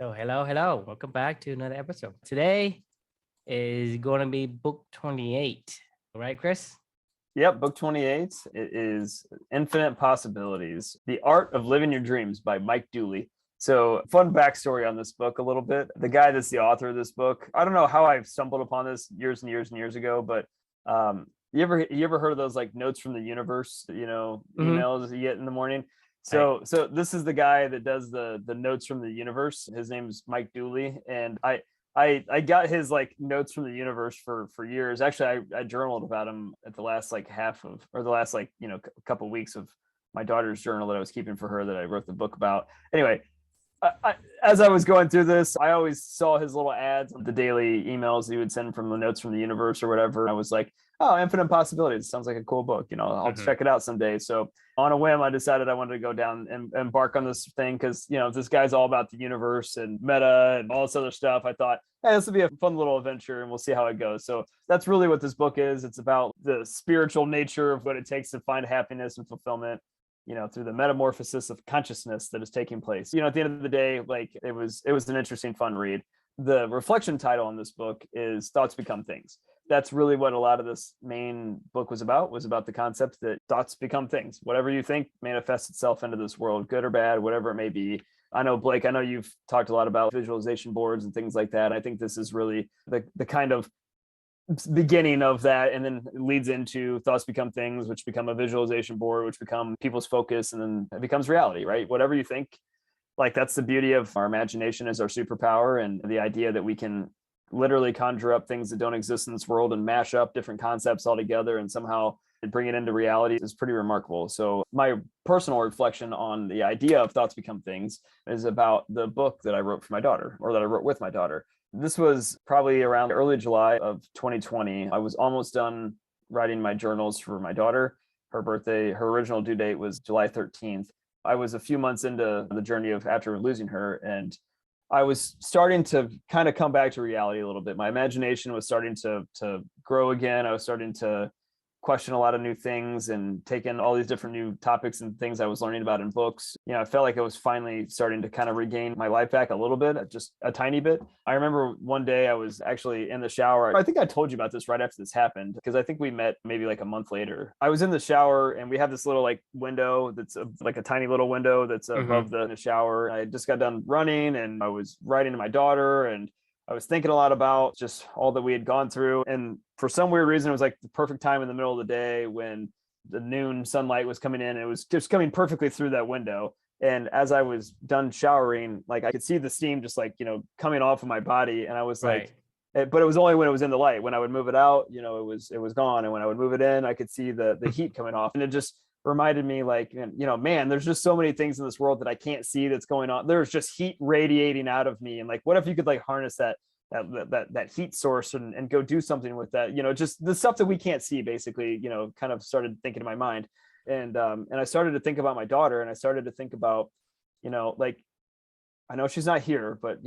So hello. Welcome back to another episode. Today is going to be book 28, right, Chris? Yep, book 28. It is Infinite Possibilities, The Art of Living Your Dreams by Mike Dooley. So fun backstory on this book a little bit. The guy that's the author of this book, I don't know how I stumbled upon this years and years and years ago, but you ever heard of those like notes from the universe, emails you get in the morning? So this is the guy that does the notes from the universe. His name is Mike Dooley, and I got his like notes from the universe for years. Actually, I journaled about him at the last like the last couple of weeks of my daughter's journal that I was keeping for her that I wrote the book about. Anyway, as I was going through this, I always saw his little ads, the daily emails he would send from the notes from the universe or whatever. I was like, oh, Infinite Possibilities sounds like a cool book. I'll check it out someday. So on a whim, I decided I wanted to go down and embark on this thing because, this guy's all about the universe and meta and all this other stuff. I thought, hey, this would be a fun little adventure and we'll see how it goes. So that's really what this book is. It's about the spiritual nature of what it takes to find happiness and fulfillment, through the metamorphosis of consciousness that is taking place. At the end of the day, like it was an interesting, fun read. The reflection title on this book is Thoughts Become Things. That's really what a lot of this main book was about the concept that thoughts become things. Whatever you think manifests itself into this world, good or bad, whatever it may be. I know, Blake, I know you've talked a lot about visualization boards and things like that. I think this is really the kind of beginning of that, and then it leads into thoughts become things, which become a visualization board, which become people's focus, and then it becomes reality, right? Whatever you think, like that's the beauty of our imagination is our superpower, and the idea that we can literally conjure up things that don't exist in this world and mash up different concepts all together and somehow bring it into reality is pretty remarkable. So my personal reflection on the idea of thoughts become things is about the book that I wrote for my daughter, or that I wrote with my daughter. This was probably around early July of 2020. I was almost done writing my journals for my daughter. Her birthday, her original due date was July 13th. I was a few months into the journey of after losing her, and I was starting to kind of come back to reality a little bit. My imagination was starting to grow again. I was starting to question a lot of new things and take in all these different new topics and things I was learning about in books. I felt like I was finally starting to kind of regain my life back a little bit, just a tiny bit. I remember one day I was actually in the shower. I think I told you about this right after this happened, because I think we met maybe like a month later. I was in the shower and we have this little like window that's like a tiny little window that's above the shower. I just got done running and I was writing to my daughter, and I was thinking a lot about just all that we had gone through. And for some weird reason, it was like the perfect time in the middle of the day when the noon sunlight was coming in, and it was just coming perfectly through that window. And as I was done showering, like I could see the steam just like, coming off of my body. And I was like, but it was only when it was in the light. When I would move it out, it was gone. And when I would move it in, I could see the heat coming off. And it just reminded me like, man, there's just so many things in this world that I can't see that's going on. There's just heat radiating out of me. And like, what if you could like harness that heat source and go do something with that, just the stuff that we can't see, basically, kind of started thinking in my mind. And I started to think about my daughter, and I started to think about, like, I know she's not here, but,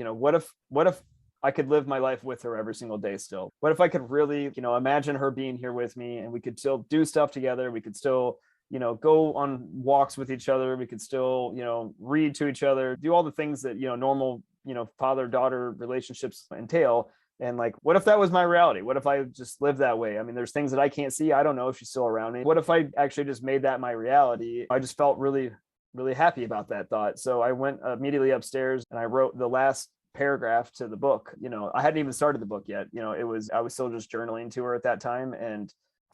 what if I could live my life with her every single day still? What if I could really, imagine her being here with me, and we could still do stuff together. We could still, go on walks with each other. We could still, read to each other, do all the things that, normal, father-daughter relationships entail. And like, what if that was my reality? What if I just lived that way? I mean, there's things that I can't see. I don't know if she's still around me. What if I actually just made that my reality? I just felt really, really happy about that thought. So I went immediately upstairs and I wrote the last paragraph to the book. I hadn't even started the book yet. I was still just journaling to her at that time. And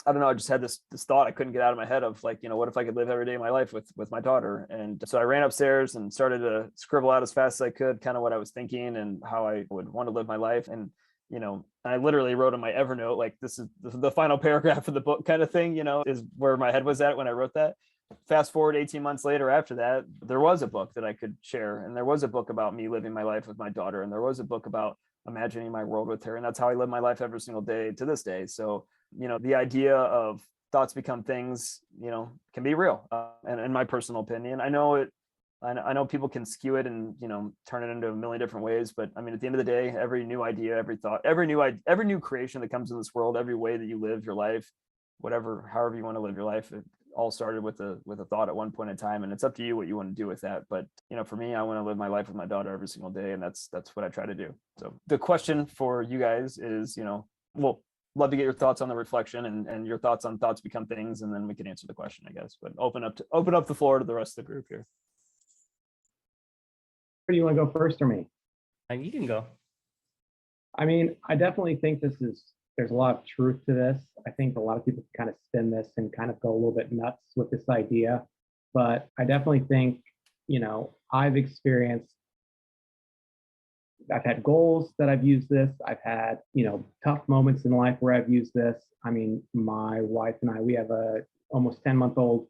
I don't know, I just had this thought I couldn't get out of my head of like, what if I could live every day of my life with my daughter? And so I ran upstairs and started to scribble out as fast as I could, kind of what I was thinking and how I would want to live my life. And, I literally wrote on my Evernote, like, this is the final paragraph of the book kind of thing, is where my head was at when I wrote that. Fast forward 18 months later after that, there was a book that I could share. And there was a book about me living my life with my daughter. And there was a book about imagining my world with her. And that's how I live my life every single day to this day. So, the idea of thoughts become things, can be real. And in my personal opinion, I know people can skew it and, turn it into a million different ways. But I mean, at the end of the day, every new idea, every thought, every new creation that comes in this world, every way that you live your life, however you want to live your life, all started with a thought at one point in time, and it's up to you what you want to do with that. But for me, I want to live my life with my daughter every single day, and that's what I try to do. So the question for you guys is, well, love to get your thoughts on the reflection and your thoughts on thoughts become things, and then we can answer the question, I guess. But open up the floor to the rest of the group here. Where do you want to go first, or me? You can go. I mean, I definitely think there's a lot of truth to this. I think a lot of people kind of spin this and kind of go a little bit nuts with this idea. But I definitely think, I've had goals that I've used this. I've had, tough moments in life where I've used this. I mean, my wife and I, we have a almost 10-month-old,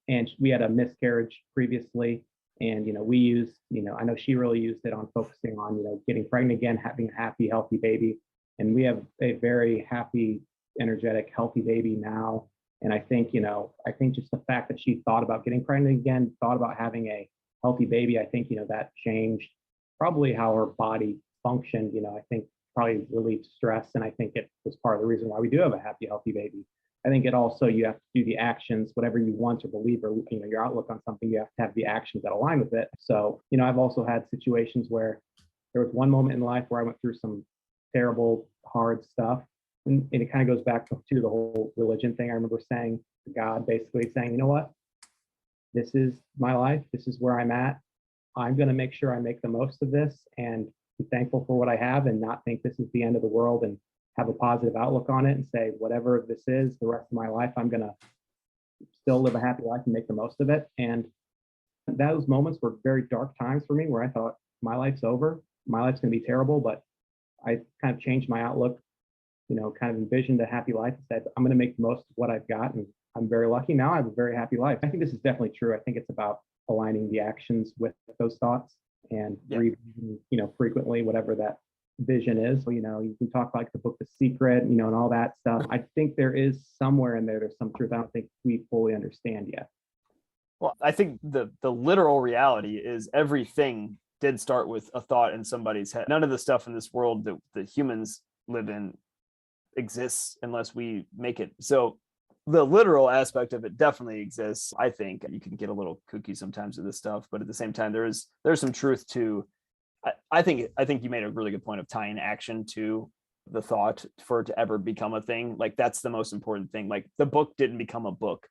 and we had a miscarriage previously. And, we used, I know she really used it on focusing on, getting pregnant again, having a happy, healthy baby. And we have a very happy, energetic, healthy baby now. And I think just the fact that she thought about getting pregnant again, thought about having a healthy baby, I think, that changed probably how her body functioned. I think probably relieved stress. And I think it was part of the reason why we do have a happy, healthy baby. I think it also, you have to do the actions, whatever you want or believe, or, your outlook on something, you have to have the actions that align with it. So, I've also had situations where there was one moment in life where I went through some terrible, hard stuff. And it kind of goes back to the whole religion thing. I remember saying to God, basically saying, you know what, this is my life. This is where I'm at. I'm going to make sure I make the most of this and be thankful for what I have and not think this is the end of the world, and have a positive outlook on it and say, whatever this is, the rest of my life, I'm going to still live a happy life and make the most of it. And those moments were very dark times for me, where I thought my life's over. My life's going to be terrible, but I kind of changed my outlook, kind of envisioned a happy life and said, I'm going to make the most of what I've got. And I'm very lucky now. I have a very happy life. I think this is definitely true. I think it's about aligning the actions with those thoughts and reading, frequently, whatever that vision is. So, you can talk like the book, The Secret, and all that stuff. I think there is somewhere in there's some truth I don't think we fully understand yet. Well, I think the literal reality is everything did start with a thought in somebody's head. None of the stuff in this world that the humans live in exists unless we make it. So the literal aspect of it definitely exists. I think you can get a little kooky sometimes with this stuff, but at the same time, there's some truth to. I think you made a really good point of tying action to the thought for it to ever become a thing. Like, that's the most important thing. Like, the book didn't become a book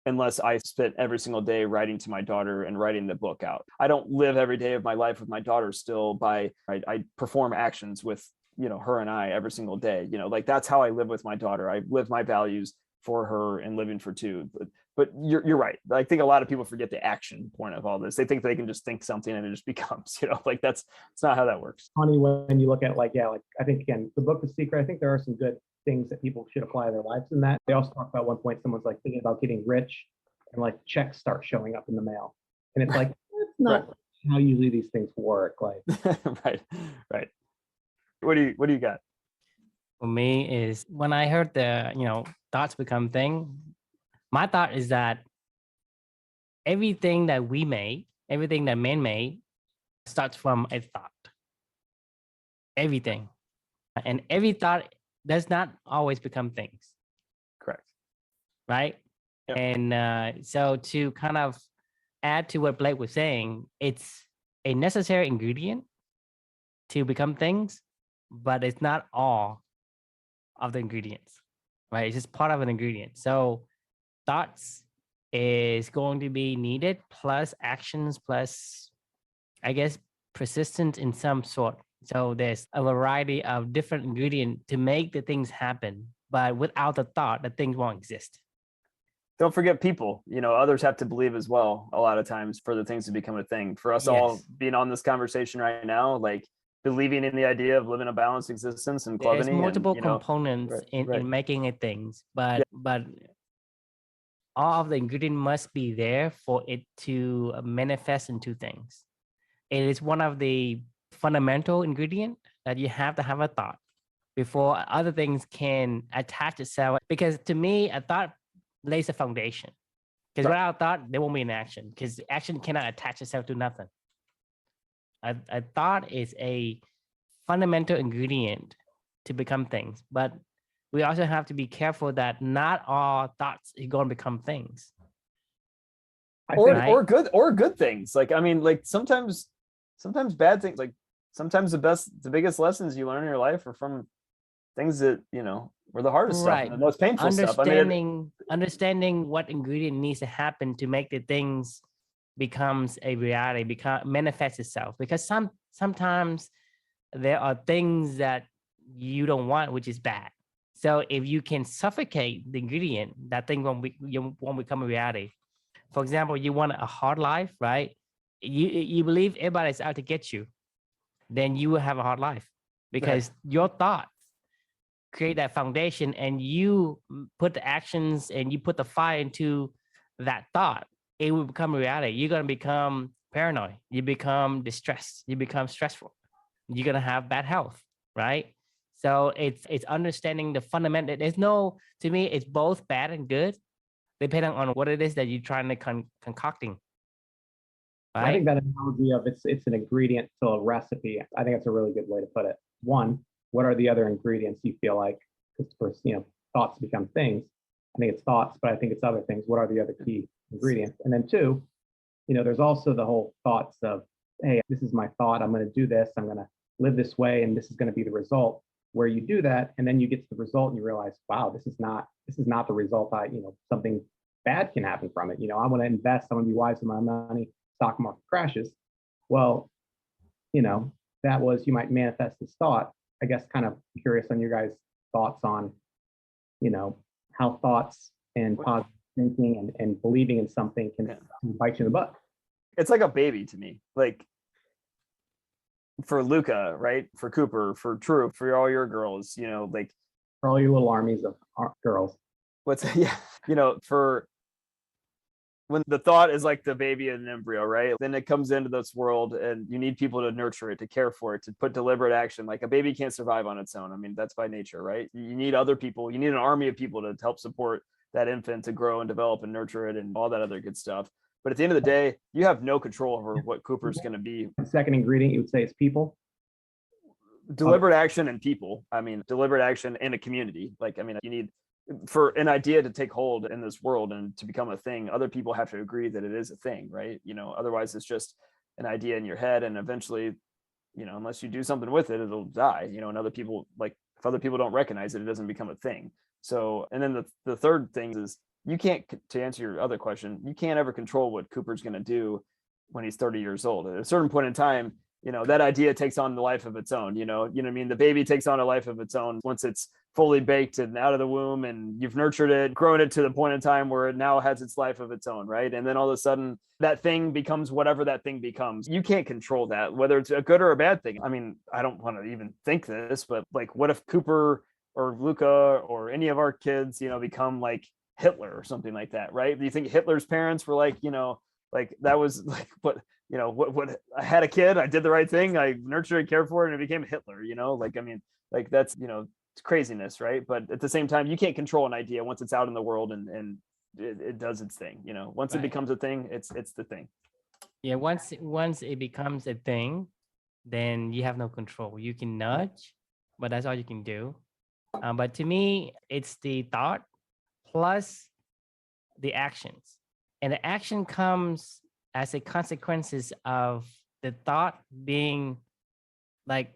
unless I spent every single day writing to my daughter and writing the book out. I don't live every day of my life with my daughter still by, I perform actions with, her and I every single day, like that's how I live with my daughter. I live my values for her and living for two. But you're right. I think a lot of people forget the action point of all this. They think they can just think something and it just becomes, like it's not how that works. Funny when you look at I think, again, the book, The Secret, I think there are some good things that people should apply to their lives in that. They also talk about one point, someone's like thinking about getting rich and checks start showing up in the mail. And it's like, that's not how usually these things work. Right. What do you got? For me is when I heard the, thoughts become thing, my thought is that everything that we made, everything that man made starts from a thought. Everything. And every thought does not always become things. Correct. Right? Yep. And so to kind of add to what Blake was saying, it's a necessary ingredient to become things, but it's not all of the ingredients, right? It's just part of an ingredient. So thoughts is going to be needed, plus actions, plus, I guess, persistence in some sort. So there's a variety of different ingredients to make the things happen, but without the thought, the things won't exist. Don't forget people, others have to believe as well a lot of times for the things to become a thing. For us all being on this conversation right now, believing in the idea of living a balanced existence and clubbing. There's multiple components in making it things, but all of the ingredient must be there for it to manifest into things. It is one of the fundamental ingredient that you have to have a thought before other things can attach itself. Because to me, a thought lays a foundation. Because without thought, there won't be an action. Because action cannot attach itself to nothing. A thought is a fundamental ingredient to become things, but we also have to be careful that not all thoughts are going to become things. Or good things. Like, I mean, like sometimes bad things, like sometimes the biggest lessons you learn in your life are from things that, were the hardest stuff and the most painful stuff. I mean, understanding what ingredient needs to happen to make the things becomes a reality, manifests itself. Because sometimes there are things that you don't want, which is bad. So if you can suffocate the ingredient, that thing won't become a reality. For example, you want a hard life, right? You believe everybody's out to get you, then you will have a hard life, because your thoughts create that foundation, and you put the actions and you put the fire into that thought, it will become a reality. You're going to become paranoid. You become distressed. You become stressful. You're going to have bad health, right? So it's understanding the fundamental. To me, it's both bad and good, depending on what it is that you're trying to concocting. Right? I think that analogy of it's an ingredient to a recipe, I think that's a really good way to put it. One, what are the other ingredients you feel like, because first, thoughts become things. I think it's thoughts, but I think it's other things. What are the other key ingredients? And then two, there's also the whole thoughts of, hey, this is my thought. I'm going to do this. I'm going to live this way, and this is going to be the result. Where you do that, and then you get to the result, and you realize, wow, this is not the result. Something bad can happen from it. I want to invest. I want to be wise with my money. Stock market crashes. Well, that was, you might manifest this thought. I guess kind of curious on your guys' thoughts on, how thoughts and positive thinking and believing in something can bite you in the butt. It's like a baby to me. Like for Luca, right? For Cooper, for Trieu, for all your girls, like for all your little armies of girls. For when the thought is like the baby in an embryo, right? Then it comes into this world and you need people to nurture it, to care for it, to put deliberate action. Like a baby can't survive on its own. I mean, that's by nature, right? You need other people. You need an army of people to help support that infant to grow and develop and nurture it and all that other good stuff. But at the end of the day, you have no control over what Cooper's going to be. The second ingredient you would say is people? Deliberate action and people. I mean, deliberate action in a community. Like, I mean, you need, for an idea to take hold in this world and to become a thing, other people have to agree that it is a thing, right? Otherwise it's just an idea in your head, and eventually, unless you do something with it, it'll die, and other people, like if other people don't recognize it, it doesn't become a thing. So, and then the third thing is, you can't, to answer your other question, you can't ever control what Cooper's going to do when he's 30 years old. At a certain point in time, that idea takes on the life of its own, what I mean? The baby takes on a life of its own once it's fully baked and out of the womb, and you've nurtured it, grown it to the point in time where it now has its life of its own, right? And then all of a sudden that thing becomes whatever that thing becomes. You can't control that, whether it's a good or a bad thing. I mean, I don't want to even think this, but like, what if Cooper or Luca or any of our kids, become like Hitler or something like that, right? Do you think Hitler's parents were like, like that was like, what I had a kid, I did the right thing, I nurtured and cared for it, and it became Hitler, like, I mean, like that's, it's craziness, right? But at the same time, you can't control an idea once it's out in the world and it does its thing. Once it becomes a thing, it's the thing. Yeah, once it becomes a thing, then you have no control. You can nudge, but that's all you can do. But to me, it's the thought plus the actions, and the action comes as a consequences of the thought being like,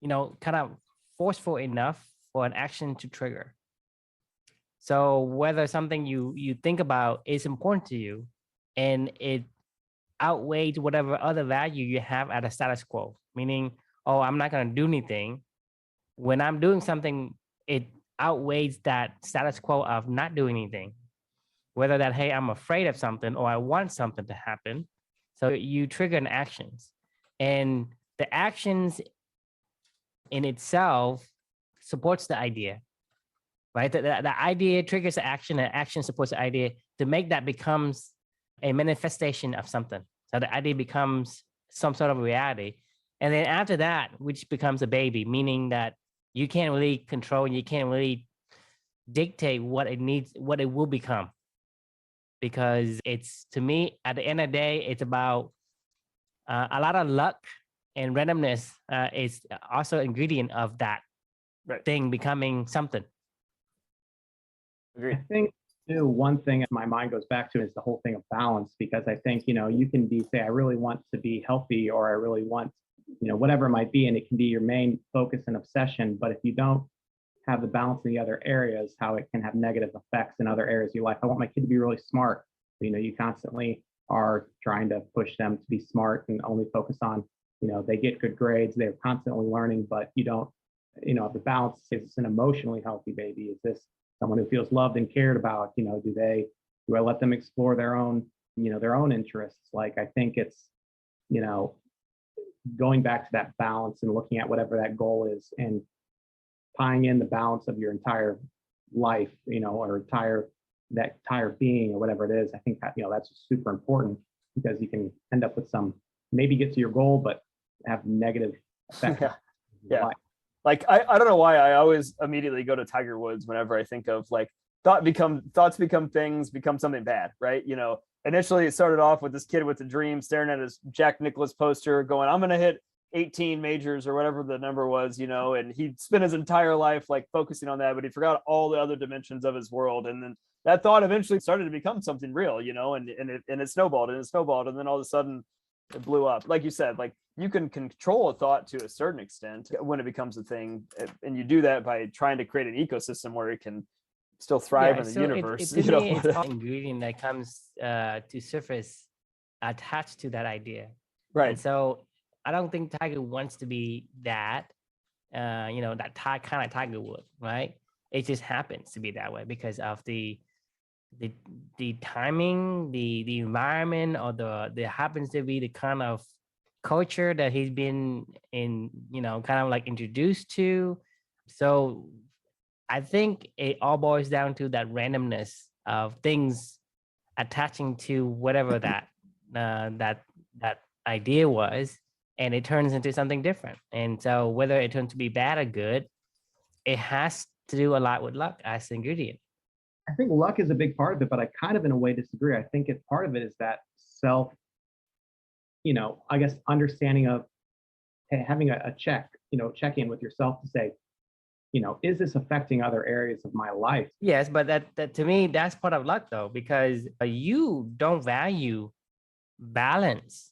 kind of forceful enough for an action to trigger. So whether something you think about is important to you and it outweighs whatever other value you have at a status quo, meaning, oh, I'm not going to do anything. When I'm doing something, it outweighs that status quo of not doing anything. Whether that, hey, I'm afraid of something or I want something to happen. So you trigger an actions, and the actions in itself supports the idea, right? The idea triggers the action, and action supports the idea to make that becomes a manifestation of something. So the idea becomes some sort of reality. And then after that, which becomes a baby, meaning that you can't really control and you can't really dictate what it needs, what it will become. Because it's, to me, at the end of the day, it's about a lot of luck, and randomness is also an ingredient of that. thing becoming something. Agreed. I think too, one thing my mind goes back to is the whole thing of balance, because I think, you can say, I really want to be healthy, or I really want, whatever it might be, and it can be your main focus and obsession. But if you don't have the balance in the other areas, how it can have negative effects in other areas of your life. I want my kid to be really smart. You constantly are trying to push them to be smart and only focus on, they get good grades, they're constantly learning, but you don't, the balance is this an emotionally healthy baby? Is this someone who feels loved and cared about? Do I let them explore their own, their own interests? Like, I think it's, going back to that balance and looking at whatever that goal is and tying in the balance of your entire life, or entire being, or whatever it is. I think that, that's super important, because you can end up with maybe get to your goal, but have negative effects. Yeah. Like, I don't know why I always immediately go to Tiger Woods whenever I think of like thoughts become things, become something bad, right? Initially it started off with this kid with a dream, staring at his Jack Nicklaus poster going, I'm going to hit 18 majors or whatever the number was, and he'd spent his entire life like focusing on that, but he forgot all the other dimensions of his world. And then that thought eventually started to become something real, and it snowballed and it snowballed. And then all of a sudden it blew up. Like you said, like, you can control a thought to a certain extent when it becomes a thing. And you do that by trying to create an ecosystem where it can still thrive in the universe. To me, it's all ingredient that comes to surface attached to that idea. Right. And so I don't think Tiger wants to be that, that kind of Tiger Woods, right? It just happens to be that way because of the timing, the environment, or there happens to be the kind of culture that he's been in, kind of like introduced to. So I think it all boils down to that randomness of things attaching to whatever that idea was, and it turns into something different. And so whether it turns to be bad or good, it has to do a lot with luck as the ingredient. I think luck is a big part of it, but I kind of in a way disagree. I think it's part of it is that self, I guess understanding of having a check in with yourself to say, is this affecting other areas of my life? Yes, but that to me, that's part of luck though, because you don't value balance,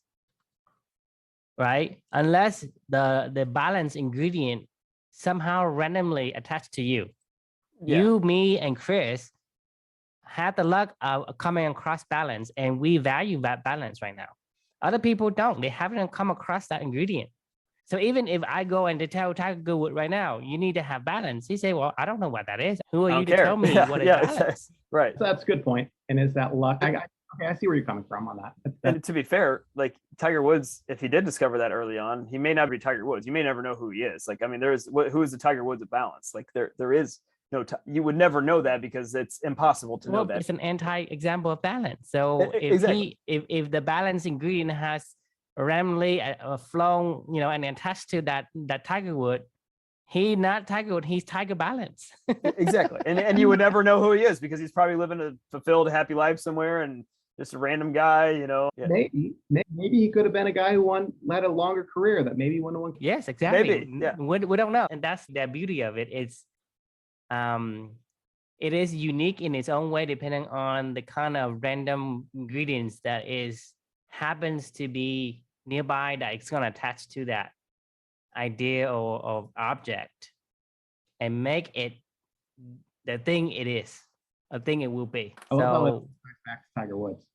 right? Unless the balance ingredient somehow randomly attached to you. Yeah. You, me, and Chris have the luck of coming across balance, and we value that balance right now. Other people don't. They haven't come across that ingredient. So even if I go and tell Tiger Goodwood right now, you need to have balance, he say, well, I don't know what that is. Who are you to tell me what is balance? Right. So that's a good point. And is that luck? I see where you're coming from on that. And to be fair, like Tiger Woods, if he did discover that early on, he may not be Tiger Woods. You may never know who he is. Like, I mean, who is the Tiger Woods of balance? Like there is no, you would never know that because it's impossible to know that. It's an anti-example of balance. So if the balance ingredient has randomly flown, and attached to that Tiger Wood, he's not Tiger Wood, he's Tiger Balance. Exactly. And you would never know who he is because he's probably living a fulfilled, happy life somewhere and just a random guy, Yeah. Maybe he could have been a guy who had a longer career that maybe wouldn't have won. Yes, exactly. Maybe. Yeah. We don't know. And that's the beauty of it. It is unique in its own way, depending on the kind of random ingredients that happens to be nearby that it's going to attach to that idea or object and make it the thing it is, a thing it will be. So back to Tiger Woods.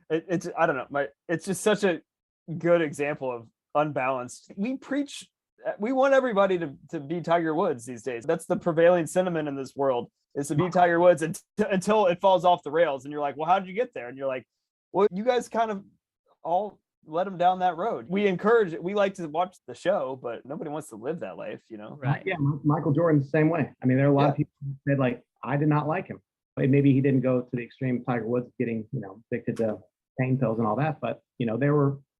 It's I don't know, it's just such a good example of unbalanced. We want everybody to be Tiger Woods these days. That's the prevailing sentiment in this world, is to be Tiger Woods until it falls off the rails. And you're like, well, how did you get there? And you're like, well, you guys kind of all let him down that road. We encourage it. We like to watch the show, but nobody wants to live that life, Right. Yeah, Michael Jordan's the same way. I mean, there are a lot of people who said, like, I did not like him. Maybe he didn't go to the extreme of Tiger Woods getting, addicted to pain pills and all that. But,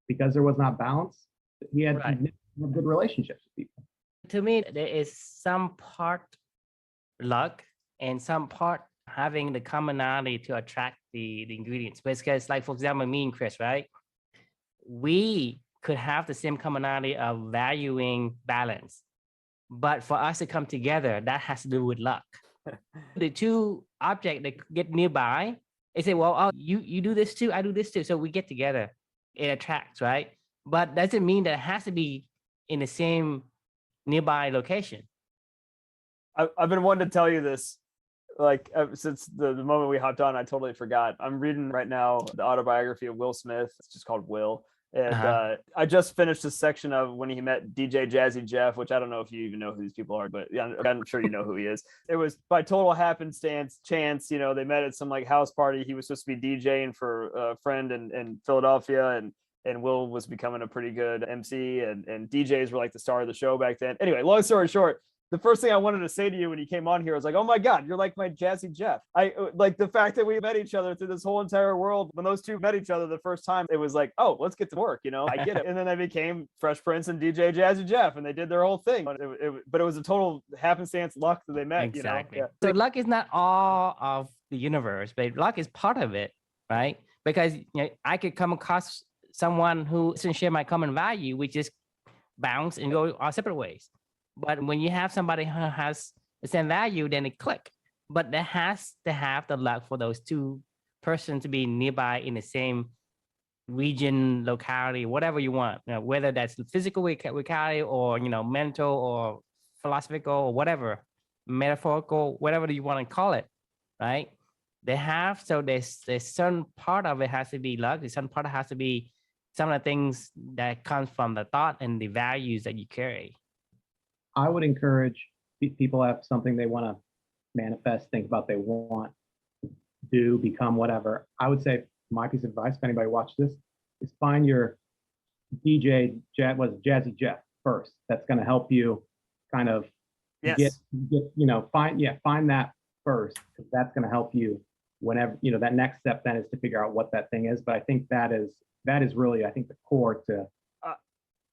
because there was not balance, he had good relationships with people. To me, there is some part luck and some part having the commonality to attract the ingredients. Because, like, for example, me and Chris, right? We could have the same commonality of valuing balance. But for us to come together, that has to do with luck. The two objects that get nearby, they say, well, oh, you do this too, I do this too. So we get together. It attracts, right? But doesn't mean that it has to be in the same nearby location. I've been wanting to tell you this, like since the moment we hopped on, I totally forgot. I'm reading right now the autobiography of Will Smith. It's just called Will. And I just finished this section of when he met DJ Jazzy Jeff, which I don't know if you even know who these people are, but yeah, I'm sure you know who he is. It was by total happenstance, chance, you know, they met at some like house party. He was supposed to be DJing for a friend in Philadelphia, and Will was becoming a pretty good MC, and DJs were like the star of the show back then. Anyway, long story short, the first thing I wanted to say to you when you came on here was like, oh my God, you're like my Jazzy Jeff. I like the fact that we met each other through this whole entire world. When those two met each other the first time, it was like, oh, let's get to work. You know, I get it. And then they became Fresh Prince and DJ Jazzy Jeff, and they did their whole thing. But it was a total happenstance luck that they met. Exactly. You know? Yeah. So luck is not all of the universe, but luck is part of it, right? Because I could come across someone who doesn't share my common value. We just bounce and go our separate ways. But when you have somebody who has the same value, then it click. But there has to have the luck for those two persons to be nearby in the same region, locality, whatever you want. Whether that's physical locality or mental or philosophical or whatever, metaphorical, whatever you want to call it, right? There's certain part of it has to be luck. There's certain part has to be some of the things that comes from the thought and the values that you carry. I would encourage people have something they want to manifest, think about, they want, do, become, whatever. I would say my piece of advice, if anybody watched this, is find your Jazzy Jeff first. That's going to help you kind of get find that first, because that's going to help you whenever, that next step then is to figure out what that thing is. But I think that is really, I think, the core to.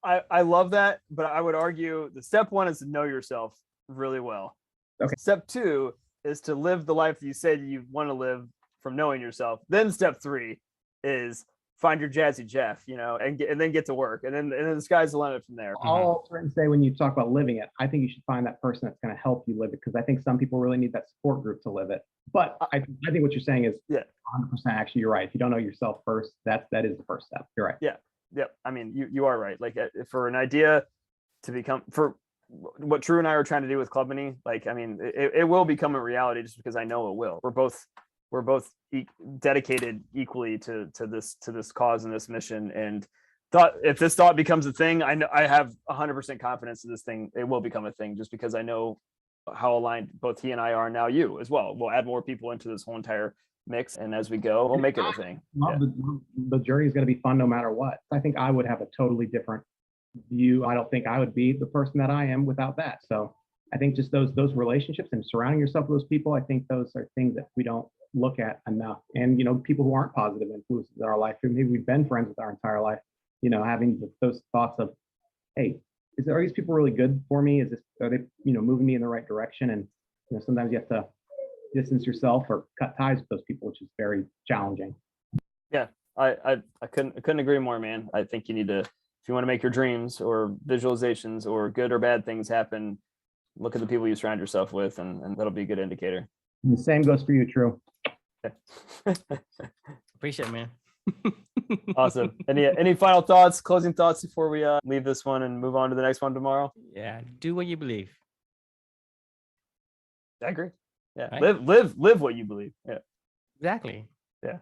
I love that, but I would argue the step one is to know yourself really well. Okay. Step two is to live the life that you say you want to live from knowing yourself. Then step three is find your Jazzy Jeff, and then get to work. And then the sky's the limit from there. I'll say when you talk about living it, I think you should find that person that's going to help you live it, because I think some people really need that support group to live it. But I think what you're saying is 100% actually, you're right. If you don't know yourself first, that is the first step. You're right. Yeah. Yep. I mean, you are right. Like for an idea to become, for what Trieu and I are trying to do with Club Mini, like, I mean, it will become a reality just because I know it will. We're both dedicated equally to this cause and this mission. And if this thought becomes a thing, I have 100% confidence in this thing. It will become a thing just because I know how aligned both he and I are. Now you as well. We'll add more people into this whole entire mix, and as we go, we'll make it a thing. The journey is going to be fun no matter what. I think I would have a totally different view. I don't think I would be the person that I am without that. So I think just those relationships and surrounding yourself with those people, I think those are things that we don't look at enough. And people who aren't positive influences in our life, maybe we've been friends with our entire life, having those thoughts of, hey, are these people really good for me? Are they moving me in the right direction? And sometimes you have to distance yourself or cut ties with those people, which is very challenging. Yeah, I couldn't agree more, man. I think you need to, if you want to make your dreams or visualizations or good or bad things happen, look at the people you surround yourself with, and that'll be a good indicator. And the same goes for you, Trieu. Appreciate it, man. Awesome. Any final thoughts, closing thoughts before we leave this one and move on to the next one tomorrow? Yeah, do what you believe. I agree. Yeah, right? live what you believe. Yeah, exactly. Yeah,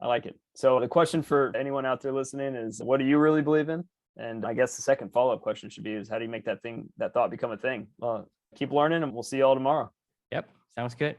I like it. So the question for anyone out there listening is, what do you really believe in? And I guess the second follow-up question should be, is how do you make that thought become a thing? Keep learning, and we'll see you all tomorrow. Yep, sounds good.